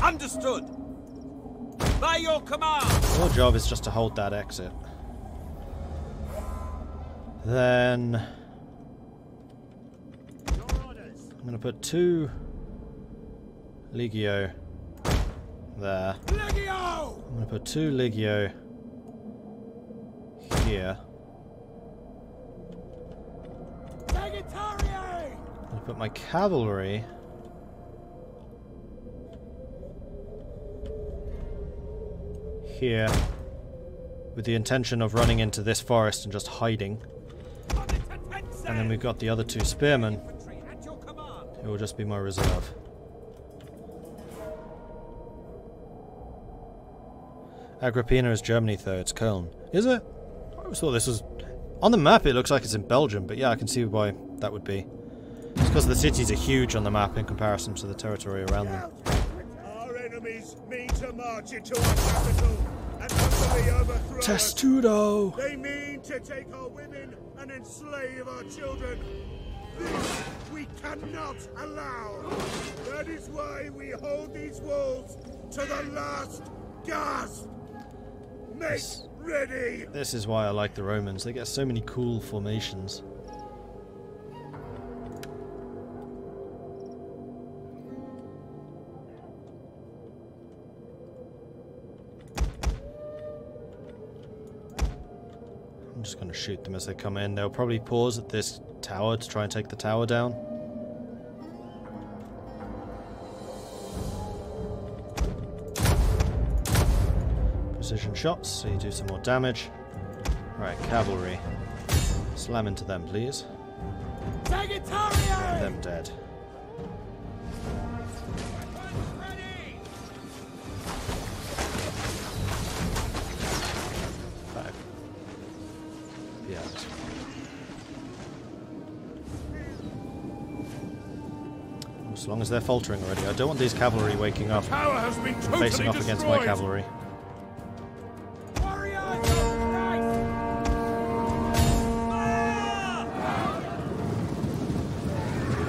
Understood. By your command. Your job is just to hold that exit. Then I'm going to put 2 Legio there. Legio! I'm going to put 2 Legio here. I'm going to put my cavalry here with the intention of running into this forest and just hiding. And then we've got the other 2 spearmen who will just be my reserve. Agrippina is Germany though, it's Köln. Is it? I always thought this was... On the map it looks like it's in Belgium, but yeah, I can see why that would be. It's because the cities are huge on the map in comparison to the territory around them. Our enemies mean to march into our capital and utterly overthrow us. Testudo! They mean to take our women and enslave our children. This we cannot allow. That is why we hold these walls to the last gasp. Make ready! This is why I like the Romans. They get so many cool formations. I'm just going to shoot them as they come in. They'll probably pause at this tower to try and take the tower down. Precision shots, so you do some more damage. Right, cavalry. Slam into them, please. Get them dead. Yeah. As long as they're faltering already. I don't want these cavalry waking up and facing off against my cavalry.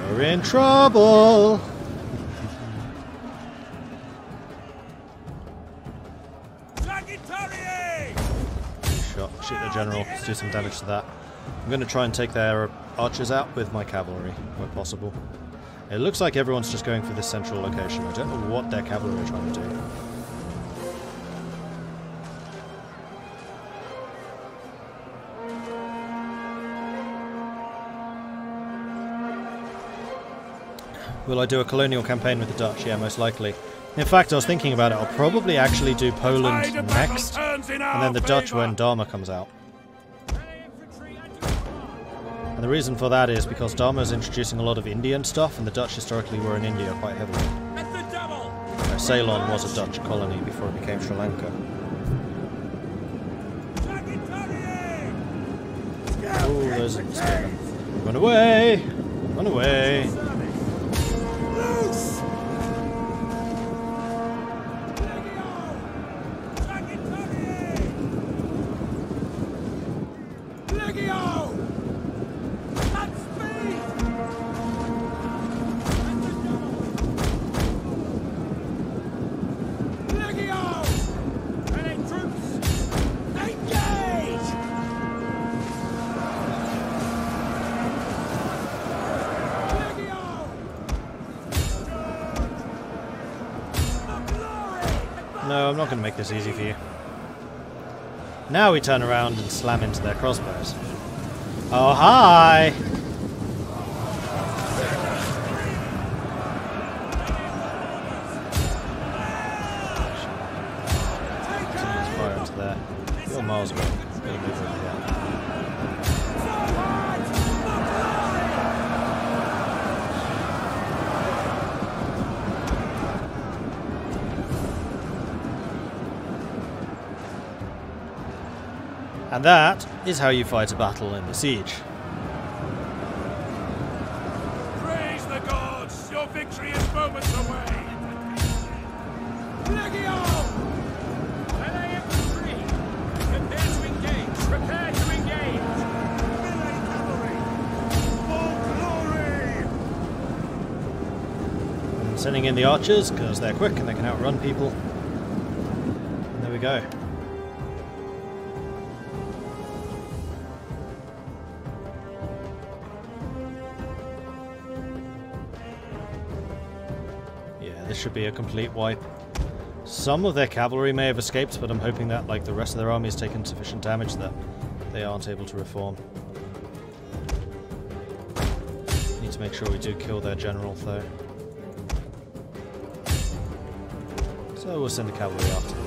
You're in trouble! Shoot the general, let's do some damage to that. I'm going to try and take their archers out with my cavalry, where possible. It looks like everyone's just going for this central location. I don't know what their cavalry are trying to do. Will I do a colonial campaign with the Dutch? Yeah, most likely. In fact, I was thinking about it. I'll probably actually do Poland next, and then the Dutch when Dharma comes out. And the reason for that is because Dharma is introducing a lot of Indian stuff, and the Dutch historically were in India quite heavily. Ceylon was a Dutch colony before it became Sri Lanka. Oh, there's a spearman. Run away! Run away! No, I'm not going to make this easy for you. Now we turn around and slam into their crossbows. Oh, hi! Someone's fire into there. You're miles away. Gotta move over here. And that is how you fight a battle in the siege. Praise the gods! Your victory is moments away! Legio! Melee infantry! Prepare to engage! Prepare to engage! Melee cavalry! For glory! Sending in the archers, because they're quick and they can outrun people. And there we go. Yeah, this should be a complete wipe. Some of their cavalry may have escaped, but I'm hoping that, like the rest of their army, has taken sufficient damage that they aren't able to reform. Need to make sure we do kill their general, though. So we'll send the cavalry after him.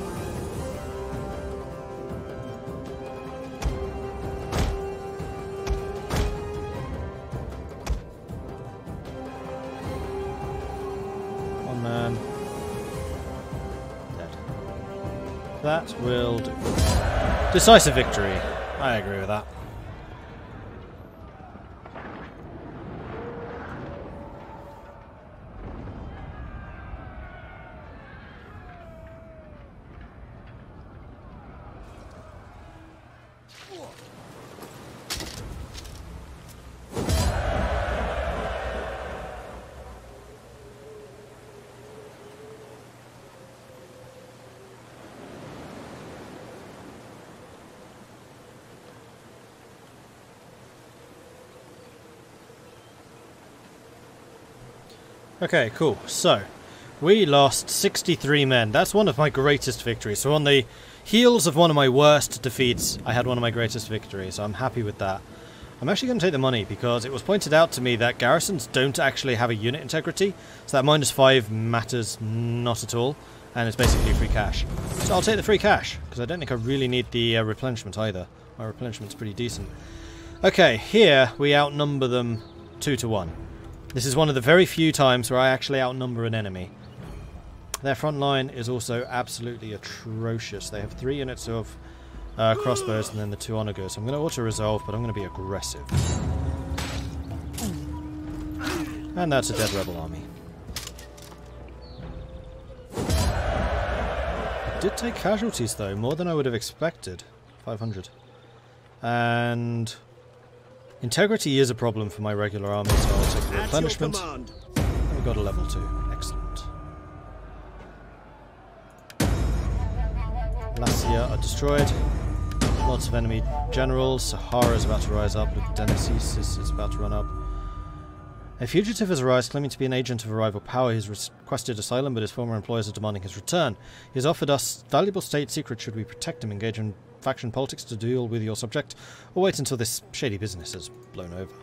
One man. Dead. That will do. Decisive victory. I agree with that. Okay, cool. So, we lost 63 men. That's one of my greatest victories. So on the heels of one of my worst defeats, I had one of my greatest victories. So I'm happy with that. I'm actually going to take the money because it was pointed out to me that garrisons don't actually have a unit integrity. So that -5 matters not at all. And it's basically free cash. So I'll take the free cash because I don't think I really need the replenishment either. My replenishment's pretty decent. Okay, here we outnumber them 2 to 1. This is one of the very few times where I actually outnumber an enemy. Their front line is also absolutely atrocious. They have 3 units of crossbows and then the 2 onagers. I'm going to auto-resolve, but I'm going to be aggressive. And that's a dead rebel army. Did take casualties though, more than I would have expected. 500. And integrity is a problem for my regular army, so I'll take the replenishment. And we got a level 2. Excellent. Lacia are destroyed. Lots of enemy generals. Sahara is about to rise up. Denesis is about to run up. A fugitive has arisen claiming to be an agent of a rival power. He's requested asylum, but his former employers are demanding his return. He has offered us valuable state secrets should we protect him, engage in faction politics to deal with your subject, or wait until this shady business has blown over.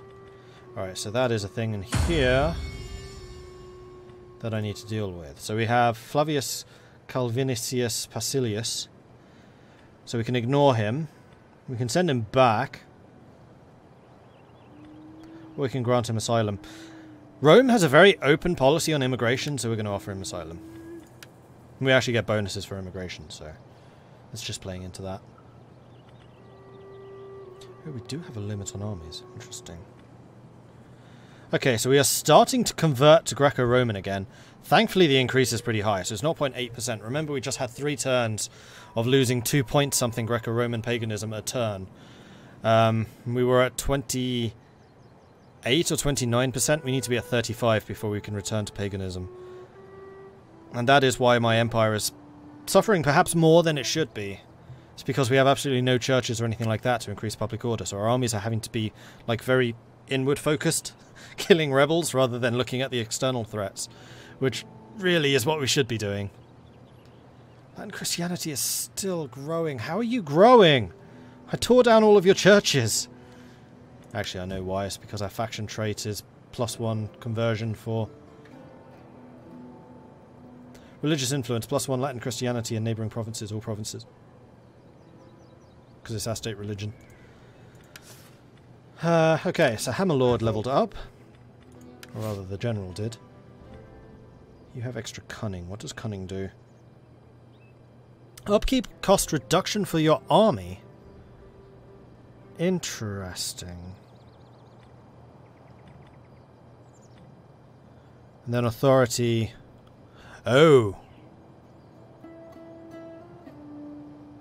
Alright, so that is a thing in here that I need to deal with. So we have Flavius Calvinicius Pasilius. So we can ignore him. We can send him back. Or we can grant him asylum. Rome has a very open policy on immigration, so we're going to offer him asylum. We actually get bonuses for immigration, so it's just playing into that. Oh, we do have a limit on armies. Interesting. Okay, so we are starting to convert to Greco-Roman again. Thankfully, the increase is pretty high, so it's 0.8%. Remember, we just had 3 turns of losing 2-point-something Greco-Roman paganism a turn. We were at 28 or 29%. We need to be at 35 before we can return to paganism. And that is why my empire is suffering perhaps more than it should be. It's because we have absolutely no churches or anything like that to increase public order, so our armies are having to be, like, very inward-focused, killing rebels rather than looking at the external threats, which really is what we should be doing. And Christianity is still growing. How are you growing? I tore down all of your churches. Actually, I know why. It's because our faction trait is +1 conversion for religious influence, +1 Latin Christianity in neighbouring provinces, all provinces. Because it's our state religion. Okay, so Hammerlord leveled up. Or rather, the general did. You have extra cunning. What does cunning do? Upkeep cost reduction for your army. Interesting. And then authority. Oh.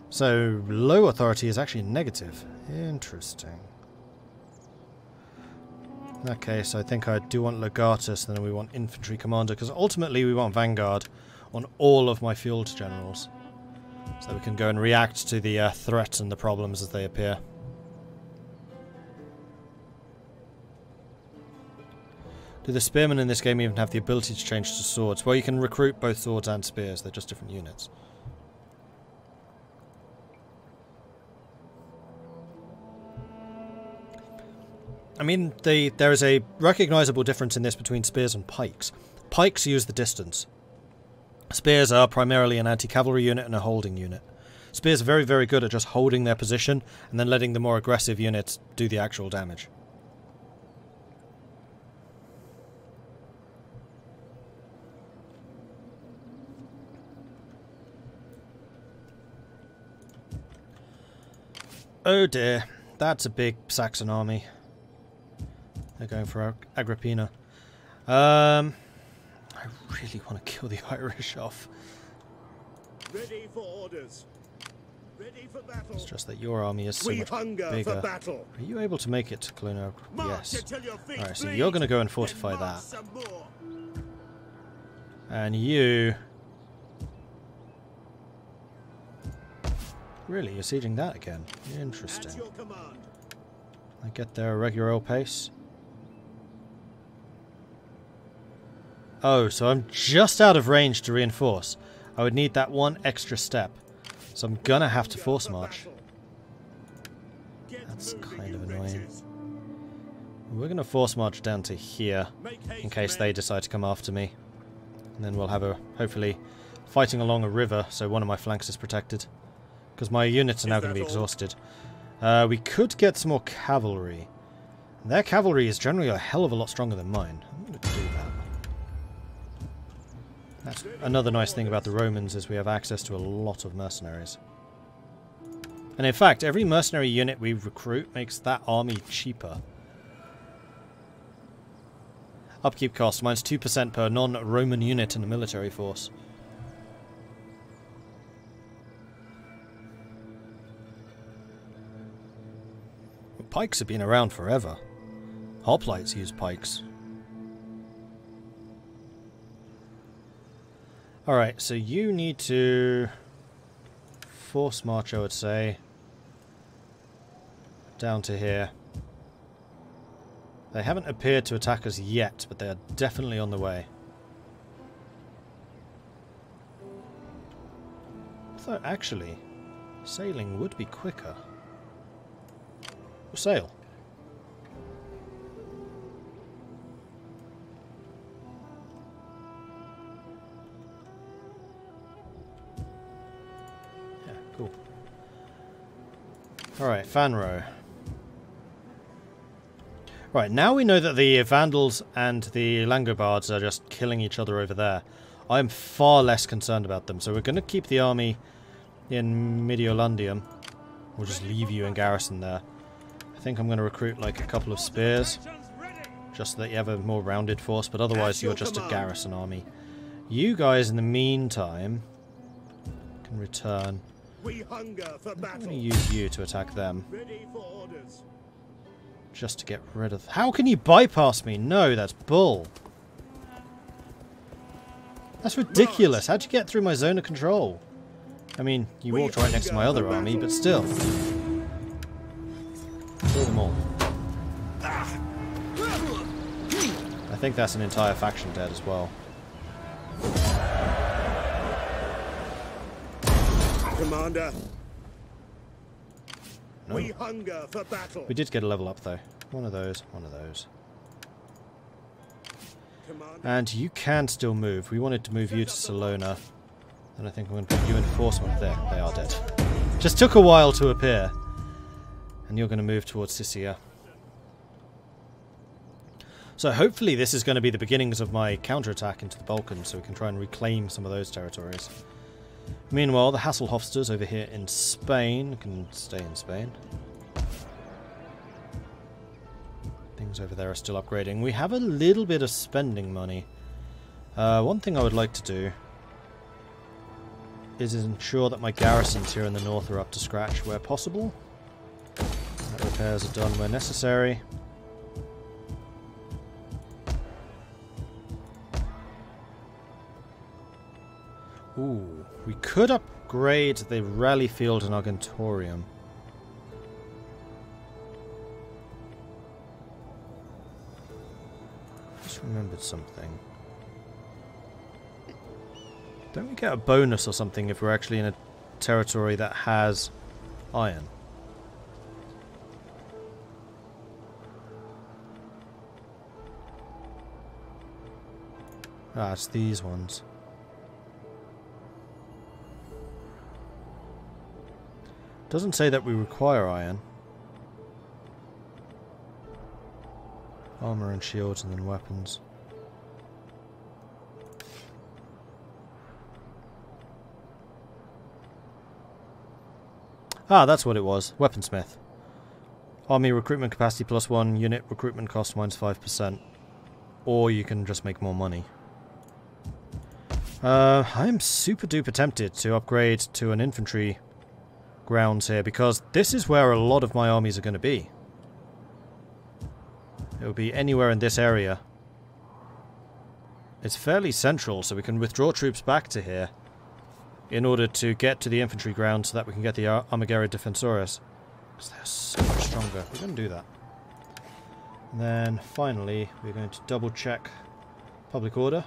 So low authority is actually negative. Interesting. In that case, I think I do want Legatus, and then we want Infantry Commander, because ultimately we want Vanguard on all of my field generals. So we can go and react to the threats and the problems as they appear. Do the spearmen in this game even have the ability to change to swords? Well, you can recruit both swords and spears, they're just different units. I mean, there is a recognisable difference in this between spears and pikes. Pikes use the distance. Spears are primarily an anti-cavalry unit and a holding unit. Spears are very, very good at just holding their position and then letting the more aggressive units do the actual damage. Oh dear, that's a big Saxon army. They're going for Agrippina. I really want to kill the Irish off. Ready for orders. Ready for battle. It's just that your army is so much bigger. For battle. Are you able to make it to Cluno? Yes. Alright, so you're going to go and fortify that. And you... Really, you're sieging that again? Interesting. I get there a regular old pace. Oh, so I'm just out of range to reinforce. I would need that one extra step. So I'm gonna have to force march. That's kind of annoying. We're gonna force march down to here, in case they decide to come after me. And then we'll have a, hopefully, fighting along a river, so one of my flanks is protected. Because my units are now going to be exhausted. We could get some more cavalry. Their cavalry is generally a hell of a lot stronger than mine. I'm going to do that. That's another nice thing about the Romans, is we have access to a lot of mercenaries. And in fact, every mercenary unit we recruit makes that army cheaper. Upkeep cost, minus 2% per non-Roman unit in a military force. Pikes have been around forever. Hoplites use pikes. Alright, so you need to force march, I would say, down to here. They haven't appeared to attack us yet, but they are definitely on the way. Though, actually, sailing would be quicker. We'll sail. Yeah, cool. Alright, Fanro. Right, now we know that the Vandals and the Langobards are just killing each other over there. I'm far less concerned about them, so we're going to keep the army in Mediolandium. We'll just leave you in garrison there. I think I'm going to recruit like a couple of spears, just so that you have a more rounded force, but otherwise you're just a garrison army. You guys, in the meantime, can return. I'm going to use you to attack them. Just to get rid of... How can you bypass me? No, that's bull. That's ridiculous. How'd you get through my zone of control? I mean, you walked right next to my other army, but still. Kill them all. I think that's an entire faction dead as well. Commander. No. We hunger for battle. We did get a level up though. One of those, one of those. Commander. And you can still move. We wanted to move you to Salona. And I think I'm going to put you in enforcement. There, they are dead. Just took a while to appear. And you're going to move towards Sicily. So hopefully this is going to be the beginnings of my counterattack into the Balkans, so we can try and reclaim some of those territories. Meanwhile, the Hasselhofsters over here in Spain can stay in Spain. Things over there are still upgrading. We have a little bit of spending money. One thing I would like to do is ensure that my garrisons here in the north are up to scratch where possible. Repairs are done where necessary. Ooh, we could upgrade the rally field and Argentorium. Just remembered something. Don't we get a bonus or something if we're actually in a territory that has iron? Ah, it's these ones. Doesn't say that we require iron. Armor and shields and then weapons. Ah, that's what it was. Weaponsmith. Army recruitment capacity +1, unit recruitment cost -5%. Or you can just make more money. I'm super duper tempted to upgrade to an infantry grounds here because this is where a lot of my armies are going to be. It will be anywhere in this area. It's fairly central, so we can withdraw troops back to here in order to get to the infantry ground so that we can get the Armigera Defensores. Because they're so much stronger. We're going to do that. And then, finally, we're going to double check public order.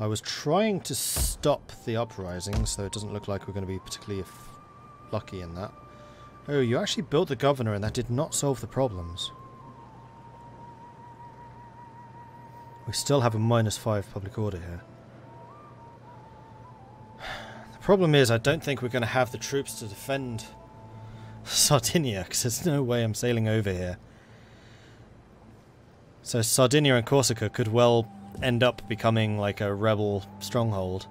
I was trying to stop the uprising, so it doesn't look like we're going to be particularly lucky in that. Oh, you actually built the governor and that did not solve the problems. We still have a -5 public order here. The problem is I don't think we're going to have the troops to defend Sardinia, because there's no way I'm sailing over here. So Sardinia and Corsica could well end up becoming like a rebel stronghold.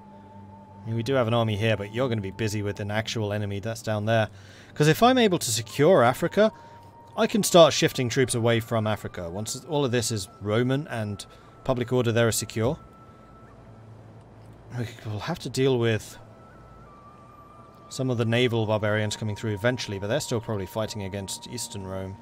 I mean, we do have an army here, but you're going to be busy with an actual enemy that's down there. Because if I'm able to secure Africa, I can start shifting troops away from Africa. Once all of this is Roman and public order there is secure, we'll have to deal with some of the naval barbarians coming through eventually, but they're still probably fighting against Eastern Rome.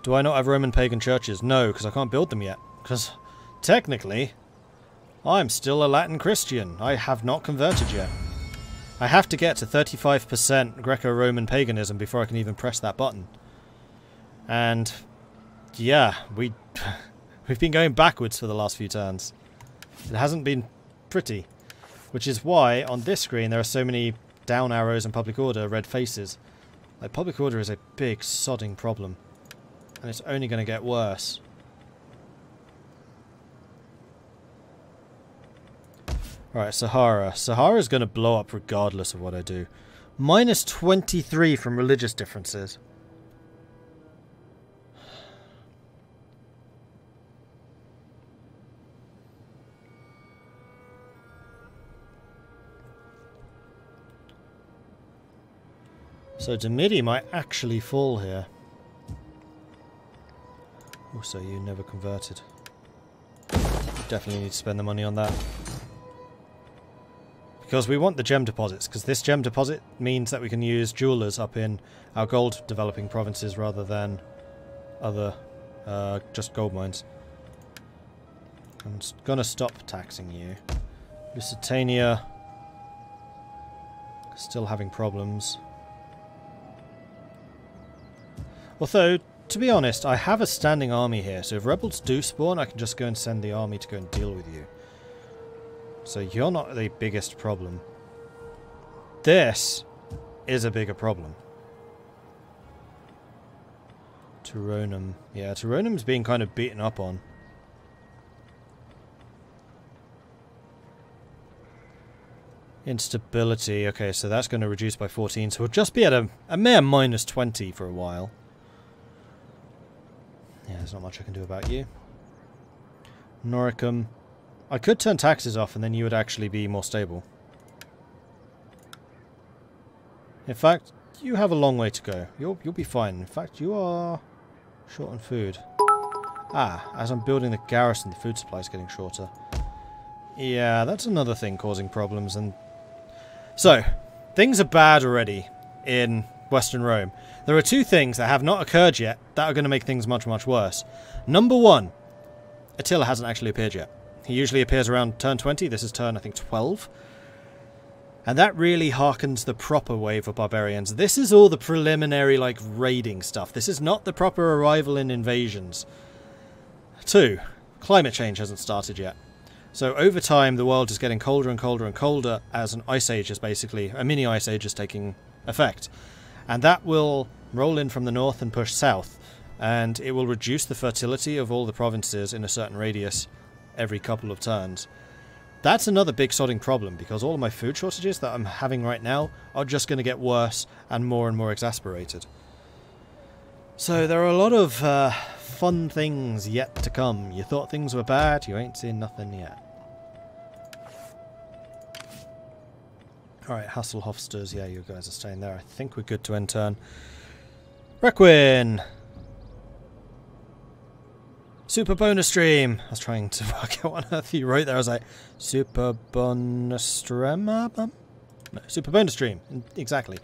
Do I not have Roman pagan churches? No, because I can't build them yet. Because, technically, I'm still a Latin Christian. I have not converted yet. I have to get to 35% Greco-Roman paganism before I can even press that button. And, yeah, we've been going backwards for the last few turns. It hasn't been pretty. Which is why, on this screen, there are so many down arrows and public order red faces. Like, public order is a big, sodding problem. And it's only going to get worse. Right, Sahara. Sahara's going to blow up regardless of what I do. -23 from religious differences. So Demidi might actually fall here. Also, you never converted. Definitely need to spend the money on that. Because we want the gem deposits, because this gem deposit means that we can use jewelers up in our gold developing provinces rather than other just gold mines. I'm gonna stop taxing you. Lusitania still having problems. Although, to be honest, I have a standing army here, so if rebels do spawn, I can just go and send the army to go and deal with you. So you're not the biggest problem. This is a bigger problem. Turonum. Yeah, Turonum's being kind of beaten up on. Instability. Okay, so that's going to reduce by 14, so we'll just be at a mere -20 for a while. Yeah, there's not much I can do about you. Noricum. I could turn taxes off and then you would actually be more stable. In fact, you have a long way to go. You'll be fine. In fact, you are short on food. Ah, as I'm building the garrison, the food supply is getting shorter. Yeah, that's another thing causing problems. And so, things are bad already in Western Rome. There are two things that have not occurred yet that are going to make things much, much worse. Number one, Attila hasn't actually appeared yet. He usually appears around turn 20. This is turn, I think, 12. And that really harkens the proper wave of barbarians. This is all the preliminary, like, raiding stuff. This is not the proper arrival in invasions. 2. Climate change hasn't started yet. So over time, the world is getting colder and colder and colder as an ice age is basically, a mini ice age is taking effect. And that will roll in from the north and push south. And it will reduce the fertility of all the provinces in a certain radius every couple of turns. That's another big sodding problem, because all of my food shortages that I'm having right now are just going to get worse and more exasperated. So there are a lot of fun things yet to come. You thought things were bad, you ain't seen nothing yet. Alright, Hasselhofsters, yeah, you guys are staying there. I think we're good to end turn. Requin! Super bonus stream! I was trying to work out what on earth you wrote there. I was like, super bonus stream? No, super bonus stream. Exactly.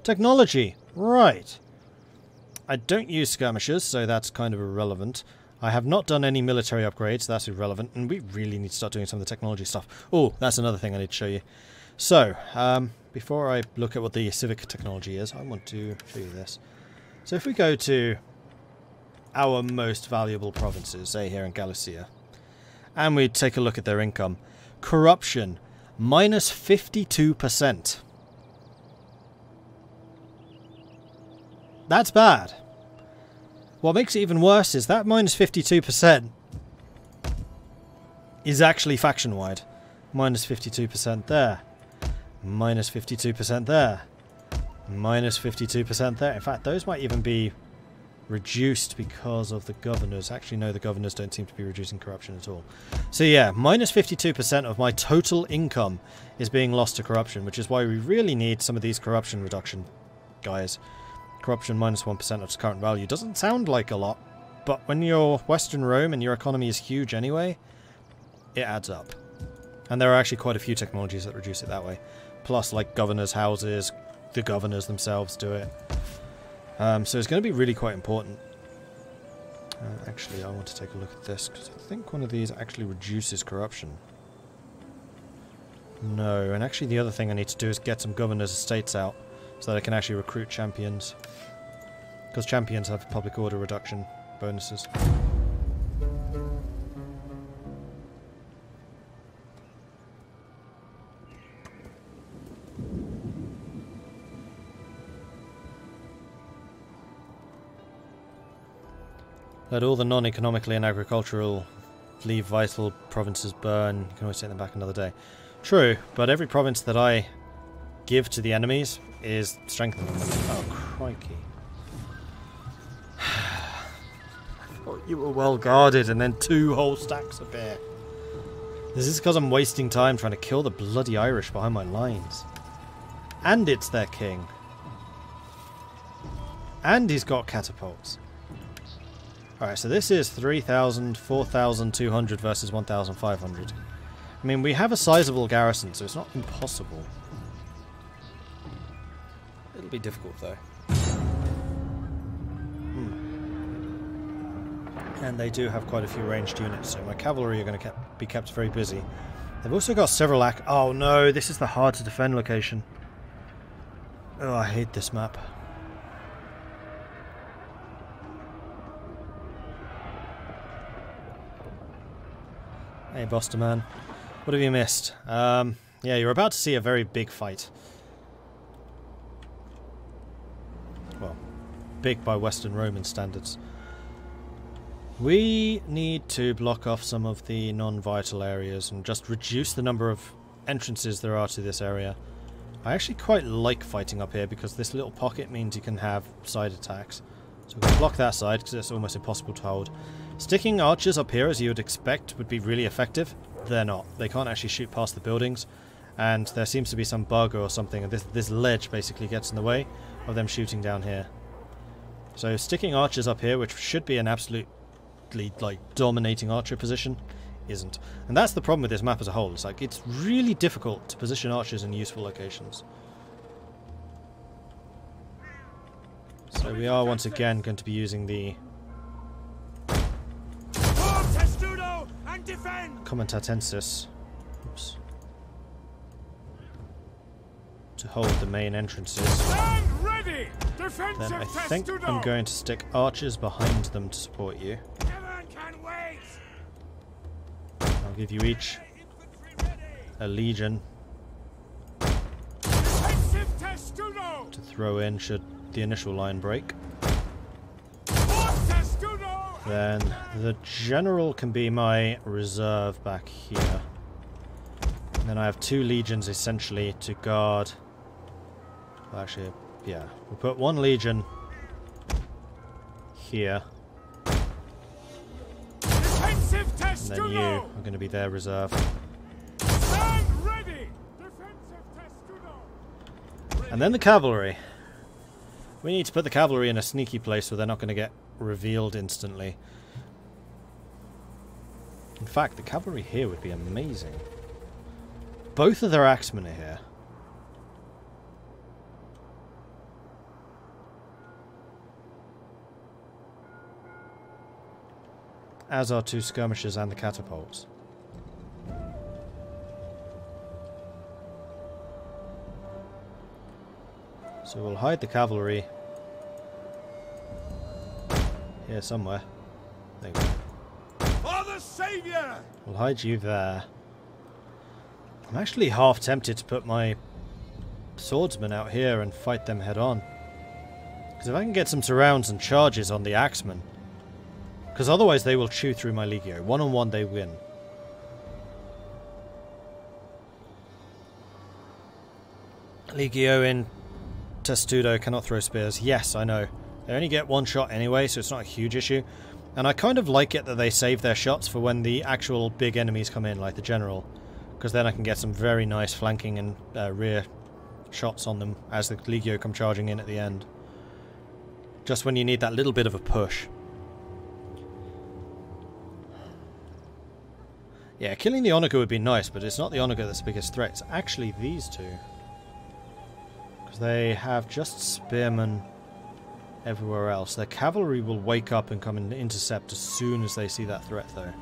Technology. Right. I don't use skirmishers, so that's kind of irrelevant. I have not done any military upgrades, that's irrelevant. And we really need to start doing some of the technology stuff. Oh, that's another thing I need to show you. So, before I look at what the civic technology is, I want to show you this. So if we go to our most valuable provinces, say here in Galicia, and we take a look at their income. Corruption, minus 52%. That's bad. What makes it even worse is that minus 52% is actually faction-wide. Minus 52% there. Minus 52% there. Minus 52% there. In fact, those might even be reduced because of the governors. Actually, no, the governors don't seem to be reducing corruption at all. So yeah, minus 52% of my total income is being lost to corruption, which is why we really need some of these corruption reduction guys. Corruption minus 1% of its current value doesn't sound like a lot, but when you're Western Rome and your economy is huge anyway, it adds up. And there are actually quite a few technologies that reduce it that way. Plus, like governors' houses, the governors themselves do it. So it's going to be really quite important. Actually, I want to take a look at this, because I think one of these actually reduces corruption. No, and actually the other thing I need to do is get some governors' estates out, so that I can actually recruit champions. Because champions have public order reduction bonuses. Let all the non-economically and agricultural leave vital provinces burn. You can always take them back another day. True, but every province that I give to the enemies is strengthening them. Oh, crikey. I thought you were well guarded and then 2 whole stacks appear. This is because I'm wasting time trying to kill the bloody Irish behind my lines. And it's their king. And he's got catapults. Alright, so this is 3,000, 4,200 versus 1,500. I mean, we have a sizable garrison, so it's not impossible. It'll be difficult, though. And they do have quite a few ranged units, so my cavalry are going to be kept very busy. They've also got several oh no, this is the hard to defend location. Oh, I hate this map. Hey, Buster Man. What have you missed? Yeah, you're about to see a very big fight. Well, big by Western Roman standards. We need to block off some of the non-vital areas and just reduce the number of entrances there are to this area. I actually quite like fighting up here because this little pocket means you can have side attacks. So we're going to block that side because it's almost impossible to hold. Sticking archers up here, as you would expect, would be really effective. They're not. They can't actually shoot past the buildings, and there seems to be some bug or something, and this ledge basically gets in the way of them shooting down here. So sticking archers up here, which should be an absolutely like dominating archer position, isn't. And that's the problem with this map as a whole. It's like, it's really difficult to position archers in useful locations. So we are once again going to be using the Comitatensis, oops, to hold the main entrances. Then I think I'm going to stick archers behind them to support you. I'll give you each a legion to throw in should the initial line break. Then the general can be my reserve back here. And then I have 2 legions essentially to guard. Well, actually, yeah, we'll put 1 legion here. And then you are going to be their reserve. And then the cavalry. We need to put the cavalry in a sneaky place so they're not going to get revealed instantly. In fact, the cavalry here would be amazing. Both of their axemen are here. As are 2 skirmishers and the catapults. So we'll hide the cavalry here somewhere. There you go. For the Savior! We'll hide you there. I'm actually half tempted to put my swordsmen out here and fight them head on. Because if I can get some surrounds and charges on the axemen, because otherwise they will chew through my Legio. One-on-one they win. Legio in Testudo cannot throw spears. Yes, I know. They only get 1 shot anyway, so it's not a huge issue. And I kind of like it that they save their shots for when the actual big enemies come in, like the general. Because then I can get some very nice flanking and rear shots on them as the Legio come charging in at the end. Just when you need that little bit of a push. Yeah, killing the Onager would be nice, but it's not the Onager that's the biggest threat. It's actually these 2. Because they have just spearmen everywhere else. Their cavalry will wake up and come and intercept as soon as they see that threat, though.